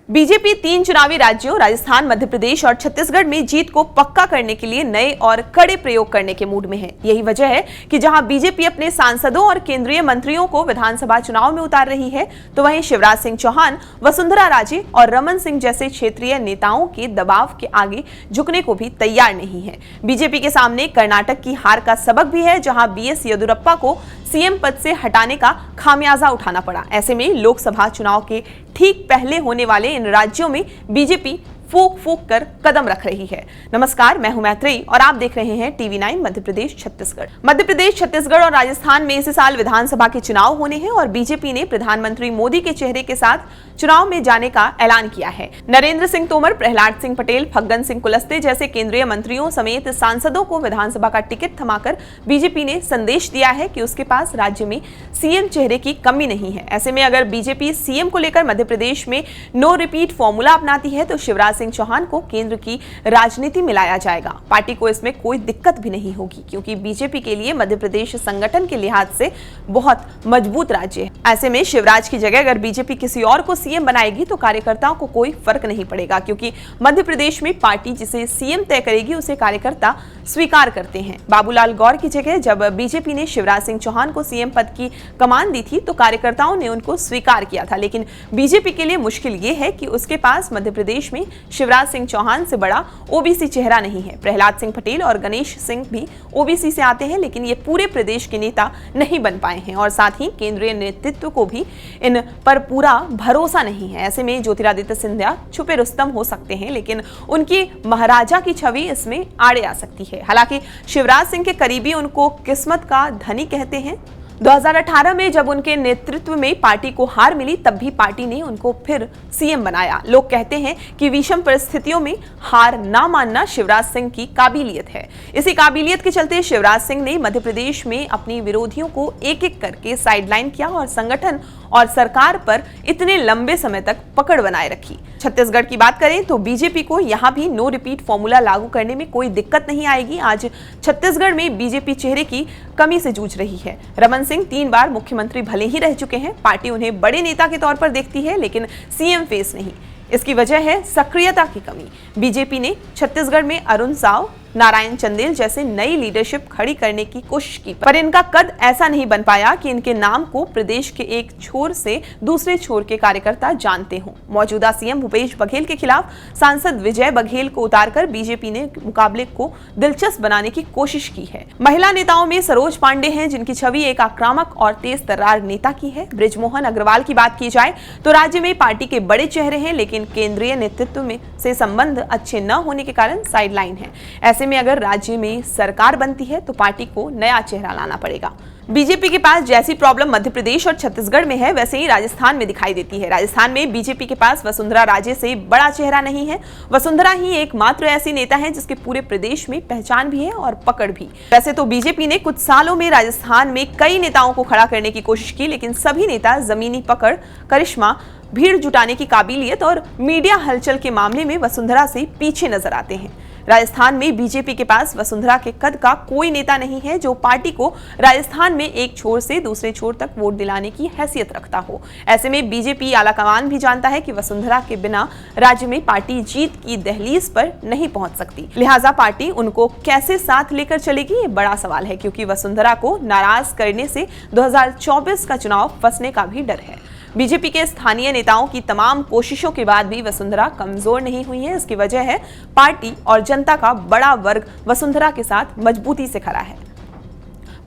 BJP 3 चुनावी राज्यों राजस्थान, मध्य प्रदेश और छत्तीसगढ़ में जीत को पक्का करने के लिए नए और कड़े प्रयोग करने के मूड में है। यही वजह है कि जहां बीजेपी अपने सांसदों और केंद्रीय मंत्रियों को विधानसभा चुनाव में उतार रही है, तो वहीं शिवराज सिंह चौहान, वसुंधरा राजे और रमन सिंह जैसे क्षेत्रीय नेताओं के दबाव के आगे झुकने को भी तैयार नहीं है। बीजेपी के सामने कर्नाटक की हार का सबक भी है, जहां बीएस येदियुरप्पा को सीएम पद से हटाने का खामियाजा उठाना पड़ा। ऐसे में लोकसभा चुनाव के ठीक पहले होने वाले इन राज्यों में बीजेपी फूक फूक कर कदम रख रही है। नमस्कार, मैं हूं मैत्रेयी और आप देख रहे हैं TV9 मध्य प्रदेश छत्तीसगढ़। मध्य प्रदेश, छत्तीसगढ़ और राजस्थान में इसी साल विधानसभा के चुनाव होने हैं और बीजेपी ने प्रधानमंत्री मोदी के चेहरे के साथ चुनाव में जाने का ऐलान किया है। नरेंद्र सिंह तोमर, प्रहलाद सिंह पटेल, फग्गन सिंह कुलस्ते जैसे केंद्रीय मंत्रियों समेत सांसदों को विधानसभा का टिकट थमाकर बीजेपी ने संदेश दिया है कि उसके पास राज्य में सीएम चेहरे की कमी नहीं है। ऐसे में अगर बीजेपी सीएम को लेकर मध्य प्रदेश में नो रिपीट फॉर्मूला अपनाती है तो शिवराज सिंह चौहान को केंद्र की राजनीति में लाया जाएगा। पार्टी को इसमें कोई दिक्कत भी नहीं होगी, क्योंकि बीजेपी के लिए मध्य प्रदेश संगठन के लिहाज से बहुत मजबूत राज्य है। ऐसे में शिवराज की जगह अगर बीजेपी किसी और को सीएम बनाएगी तो कार्यकर्ताओं को कोई फर्क नहीं पड़ेगा, क्योंकि मध्य प्रदेश में पार्टी जिसे सीएम तय करेगी उसे कार्यकर्ता स्वीकार करते हैं। बाबूलाल गौर की जगह जब बीजेपी ने शिवराज सिंह चौहान को सीएम पद की कमान दी थी तो कार्यकर्ताओं ने उनको स्वीकार किया था, लेकिन बीजेपी के लिए मुश्किल ये है कि उसके पास मध्य प्रदेश में शिवराज सिंह चौहान से बड़ा ओबीसी चेहरा नहीं है। प्रहलाद सिंह पटेल और गणेश सिंह भी ओबीसी से आते हैं, लेकिन ये पूरे प्रदेश के नेता नहीं बन पाए हैं और साथ ही केंद्रीय नेतृत्व को भी इन पर पूरा भरोसा नहीं है। ऐसे में ज्योतिरादित्य सिंधिया छुपे रुस्तम हो सकते हैं, लेकिन उनकी महाराजा की छवि इसमें आड़े आ सकती है। हालांकि शिवराज सिंह के करीबी उनको किस्मत का धनी कहते हैं। 2018 में जब उनके नेतृत्व में पार्टी को हार मिली तब भी पार्टी ने उनको फिर सीएम बनाया। लोग कहते हैं कि विषम परिस्थितियों में हार ना मानना शिवराज सिंह की काबिलियत है। इसी काबिलियत के चलते शिवराज सिंह ने मध्य प्रदेश में अपनी विरोधियों को एक एक करके साइडलाइन किया और संगठन और सरकार पर इतने लंबे समय तक पकड़ बनाए रखी। छत्तीसगढ़ की बात करें तो बीजेपी को यहां भी नो रिपीट फॉर्मूला लागू करने में कोई दिक्कत नहीं आएगी। आज छत्तीसगढ़ में बीजेपी चेहरे की कमी से जूझ रही है। रमन सिंह 3 बार मुख्यमंत्री भले ही रह चुके हैं, पार्टी उन्हें बड़े नेता के तौर पर देखती है, लेकिन सीएम फेस नहीं। इसकी वजह है सक्रियता की कमी। बीजेपी ने छत्तीसगढ़ में अरुण साव, नारायण चंदेल जैसे नई लीडरशिप खड़ी करने की कोशिश की, पर इनका कद ऐसा नहीं बन पाया कि इनके नाम को प्रदेश के एक छोर से दूसरे छोर के कार्यकर्ता जानते हों। मौजूदा सीएम भूपेश बघेल के खिलाफ सांसद विजय बघेल को उतारकर बीजेपी ने मुकाबले को दिलचस्प बनाने की कोशिश की है। महिला नेताओं में सरोज पांडे हैं, जिनकी छवि एक आक्रामक और तेज तर्रार नेता की है। बृजमोहन अग्रवाल की बात की जाए तो राज्य में पार्टी के बड़े चेहरे हैं, लेकिन केंद्रीय नेतृत्व में से संबंध अच्छे न होने के कारण साइडलाइन है। ऐसे में अगर राज्य में सरकार बनती है तो पार्टी को नया चेहरा लाना पड़ेगा। बीजेपी के पास जैसी प्रॉब्लम मध्य प्रदेश और छत्तीसगढ़ में है, वैसे ही राजस्थान में दिखाई देती है। राजस्थान में बीजेपी के पास वसुंधरा राजे से बड़ा चेहरा नहीं है। वसुंधरा ही एकमात्र ऐसी नेता है जिसके पूरे प्रदेश में पहचान भी है और पकड़ भी। वैसे तो बीजेपी ने कुछ सालों में राजस्थान में कई नेताओं को खड़ा करने की कोशिश की, लेकिन सभी नेता जमीनी पकड़, करिश्मा, भीड़ जुटाने की काबिलियत और मीडिया हलचल के मामले में वसुंधरा से पीछे नजर आते हैं। राजस्थान में बीजेपी के पास वसुंधरा के कद का कोई नेता नहीं है जो पार्टी को राजस्थान में एक छोर से दूसरे छोर तक वोट दिलाने की हैसियत रखता हो। ऐसे में बीजेपी आलाकमान भी जानता है कि वसुंधरा के बिना राज्य में पार्टी जीत की दहलीज पर नहीं पहुंच सकती। लिहाजा पार्टी उनको कैसे साथ लेकर चलेगी, ये बड़ा सवाल है, क्योंकि वसुंधरा को नाराज करने से 2024 का चुनाव फंसने का भी डर है। बीजेपी के स्थानीय नेताओं की तमाम कोशिशों के बाद भी वसुंधरा कमजोर नहीं हुई है। इसकी वजह है पार्टी और जनता का बड़ा वर्ग वसुंधरा के साथ मजबूती से खड़ा है।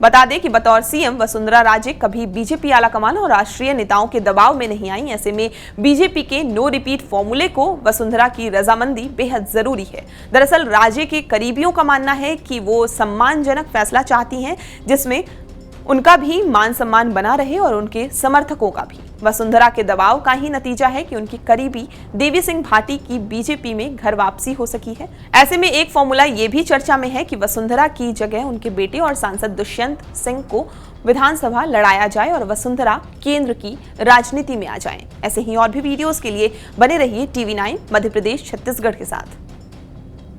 बता दें कि बतौर सीएम वसुंधरा राजे कभी बीजेपी आलाकमान और राष्ट्रीय नेताओं के दबाव में नहीं आई। ऐसे में बीजेपी के नो रिपीट फॉर्मूले को वसुंधरा की रजामंदी बेहद जरूरी है। दरअसल राजे के करीबियों का मानना है कि वो सम्मानजनक फैसला चाहती हैं, जिसमें उनका भी मान सम्मान बना रहे और उनके समर्थकों का भी। वसुंधरा के दबाव का ही नतीजा है कि उनकी करीबी देवी सिंह भाटी की बीजेपी में घर वापसी हो सकी है। ऐसे में एक फॉर्मूला ये भी चर्चा में है कि वसुंधरा की जगह उनके बेटे और सांसद दुष्यंत सिंह को विधानसभा लड़ाया जाए और वसुंधरा केंद्र की राजनीति में आ जाएं। ऐसे ही और भी वीडियोस के लिए बने रहिए TV9 मध्य प्रदेश छत्तीसगढ़ के साथ।